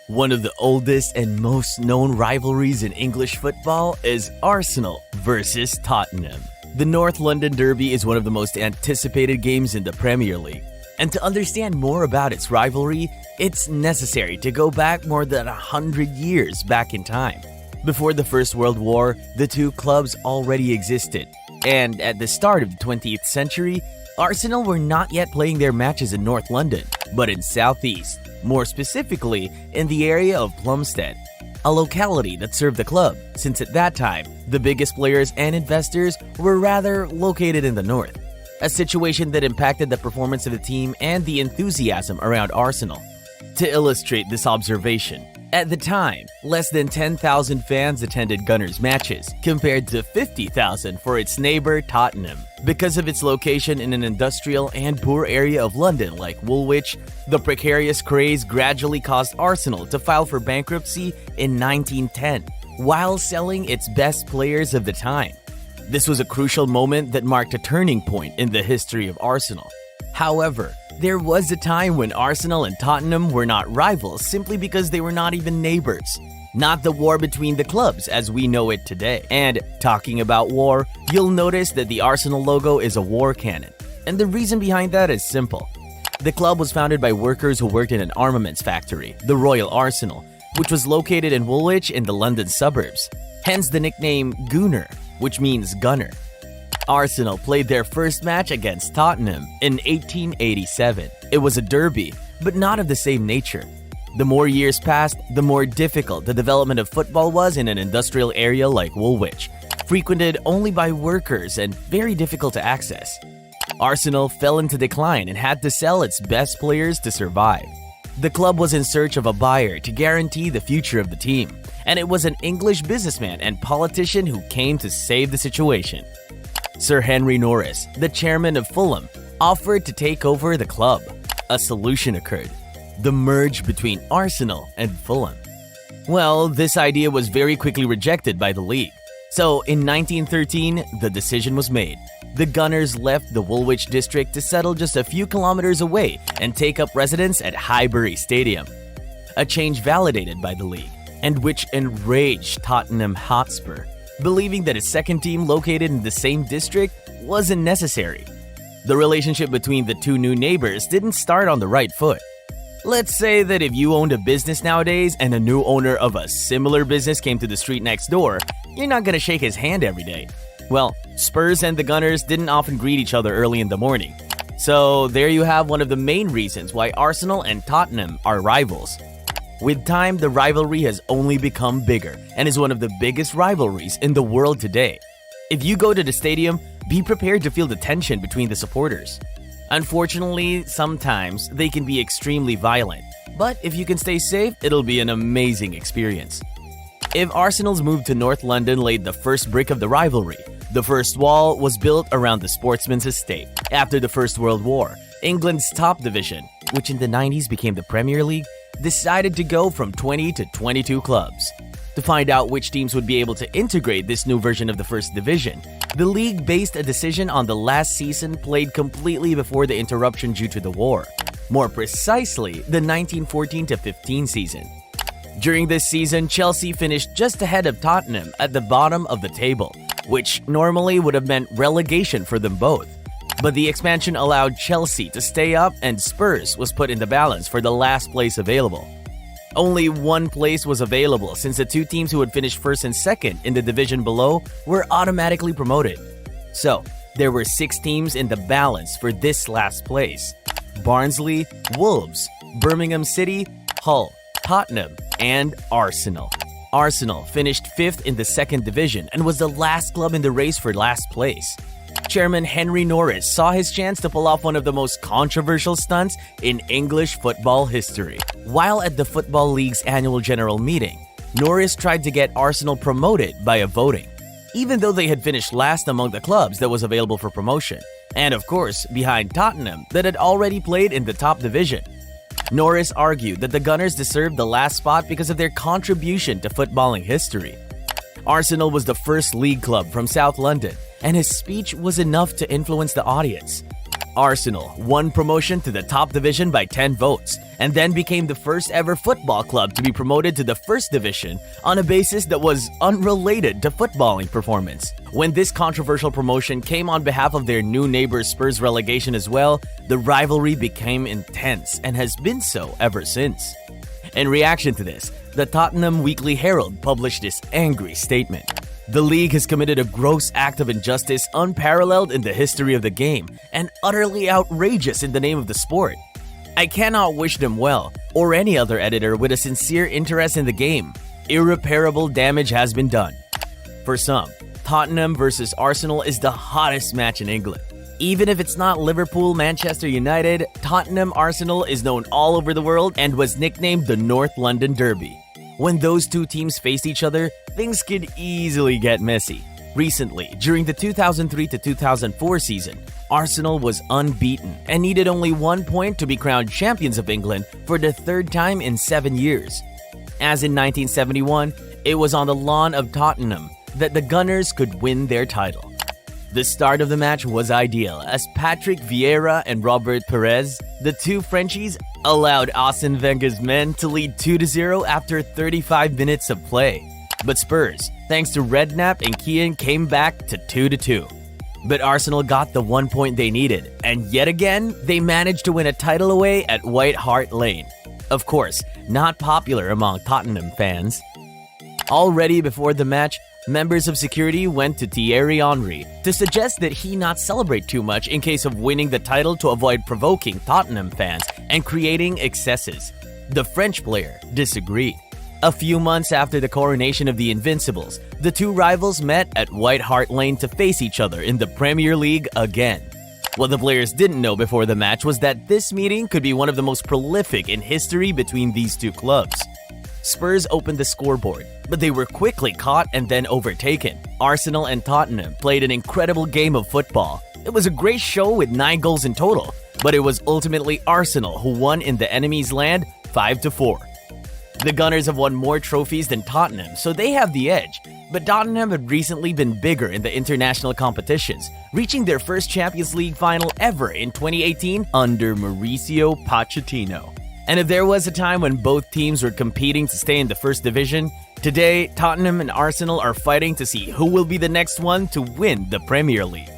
One of the oldest and most known rivalries in English football is Arsenal versus Tottenham. The North London Derby is one of the most anticipated games in the Premier League. And to understand more about its rivalry, it's necessary to go back more than 100 years back in time. Before the First World War, the two clubs already existed. And at the start of the 20th century, Arsenal were not yet playing their matches in North London, but in Southeast, more specifically in the area of Plumstead, a locality that served the club, since at that time, the biggest players and investors were rather located in the north, a situation that impacted the performance of the team and the enthusiasm around Arsenal. To illustrate this observation, at the time, less than 10,000 fans attended Gunners matches, compared to 50,000 for its neighbor Tottenham. Because of its location in an industrial and poor area of London like Woolwich, the precarious craze gradually caused Arsenal to file for bankruptcy in 1910, while selling its best players of the time. This was a crucial moment that marked a turning point in the history of Arsenal. However, there was a time when Arsenal and Tottenham were not rivals simply because they were not even neighbors. Not the war between the clubs as we know it today. And talking about war, you'll notice that the Arsenal logo is a war cannon. And the reason behind that is simple. The club was founded by workers who worked in an armaments factory, the Royal Arsenal, which was located in Woolwich in the London suburbs. Hence the nickname Gooner, which means gunner. Arsenal played their first match against Tottenham in 1887. It was a derby, but not of the same nature. The more years passed, the more difficult the development of football was in an industrial area like Woolwich, frequented only by workers and very difficult to access. Arsenal fell into decline and had to sell its best players to survive. The club was in search of a buyer to guarantee the future of the team, and it was an English businessman and politician who came to save the situation. Sir Henry Norris, the chairman of Fulham, offered to take over the club. A solution occurred: the merge between Arsenal and Fulham. Well, this idea was very quickly rejected by the league. So in 1913, the decision was made. The Gunners left the Woolwich district to settle just a few kilometers away and take up residence at Highbury Stadium. A change validated by the league, and which enraged Tottenham Hotspur, believing that a second team located in the same district wasn't necessary. The relationship between the two new neighbors didn't start on the right foot. Let's say that if you owned a business nowadays and a new owner of a similar business came to the street next door, you're not gonna shake his hand every day. Well, Spurs and the Gunners didn't often greet each other early in the morning. So there you have one of the main reasons why Arsenal and Tottenham are rivals. With time, the rivalry has only become bigger and is one of the biggest rivalries in the world today. If you go to the stadium, be prepared to feel the tension between the supporters. Unfortunately, sometimes they can be extremely violent, but if you can stay safe, it'll be an amazing experience. If Arsenal's move to North London laid the first brick of the rivalry, the first wall was built around the sportsman's estate. After the First World War, England's top division, which in the 90s became the Premier League, decided to go from 20 to 22 clubs. To find out which teams would be able to integrate this new version of the First Division, the league based a decision on the last season played completely before the interruption due to the war. More precisely, the 1914-15 season. During this season, Chelsea finished just ahead of Tottenham at the bottom of the table, which normally would have meant relegation for them both. But the expansion allowed Chelsea to stay up and Spurs was put in the balance for the last place available. Only one place was available since the two teams who had finished first and second in the division below were automatically promoted. So, there were 6 teams in the balance for this last place: Barnsley, Wolves, Birmingham City, Hull, Tottenham, and Arsenal. Arsenal finished 5th in the second division and was the last club in the race for last place. Chairman Henry Norris saw his chance to pull off one of the most controversial stunts in English football history. While at the Football League's annual general meeting, Norris tried to get Arsenal promoted by a voting, even though they had finished last among the clubs that was available for promotion, and of course behind Tottenham that had already played in the top division. Norris argued that the Gunners deserved the last spot because of their contribution to footballing history. Arsenal was the first league club from South London, and his speech was enough to influence the audience. Arsenal won promotion to the top division by 10 votes and then became the first ever football club to be promoted to the first division on a basis that was unrelated to footballing performance. When this controversial promotion came on behalf of their new neighbor Spurs relegation as well, the rivalry became intense and has been so ever since. In reaction to this, the Tottenham Weekly Herald published this angry statement. The league has committed a gross act of injustice unparalleled in the history of the game and utterly outrageous in the name of the sport. I cannot wish them well, or any other editor with a sincere interest in the game. Irreparable damage has been done. For some, Tottenham versus Arsenal is the hottest match in England. Even if it's not Liverpool-Manchester United, Tottenham-Arsenal is known all over the world and was nicknamed the North London Derby. When those two teams faced each other, things could easily get messy. Recently, during the 2003-2004 season, Arsenal was unbeaten and needed only 1 point to be crowned champions of England for the third time in 7 years. As in 1971, it was on the lawn of Tottenham that the Gunners could win their title. The start of the match was ideal as Patrick Vieira and Robert Perez, the two Frenchies, allowed Arsene Wenger's men to lead 2-0 after 35 minutes of play. But Spurs, thanks to Redknapp and Keane, came back to 2-2. But Arsenal got the 1 point they needed, and yet again, they managed to win a title away at White Hart Lane. Of course, not popular among Tottenham fans. Already before the match, members of security went to Thierry Henry to suggest that he not celebrate too much in case of winning the title to avoid provoking Tottenham fans and creating excesses. The French player disagreed. A few months after the coronation of the Invincibles, the two rivals met at White Hart Lane to face each other in the Premier League again. What the players didn't know before the match was that this meeting could be one of the most prolific in history between these two clubs. Spurs opened the scoreboard, but they were quickly caught and then overtaken. Arsenal and Tottenham played an incredible game of football. It was a great show with 9 goals in total, but it was ultimately Arsenal who won in the enemy's land 5-4. The Gunners have won more trophies than Tottenham, so they have the edge. But Tottenham had recently been bigger in the international competitions, reaching their first Champions League final ever in 2018 under Mauricio Pochettino. And if there was a time when both teams were competing to stay in the first division, today Tottenham and Arsenal are fighting to see who will be the next one to win the Premier League.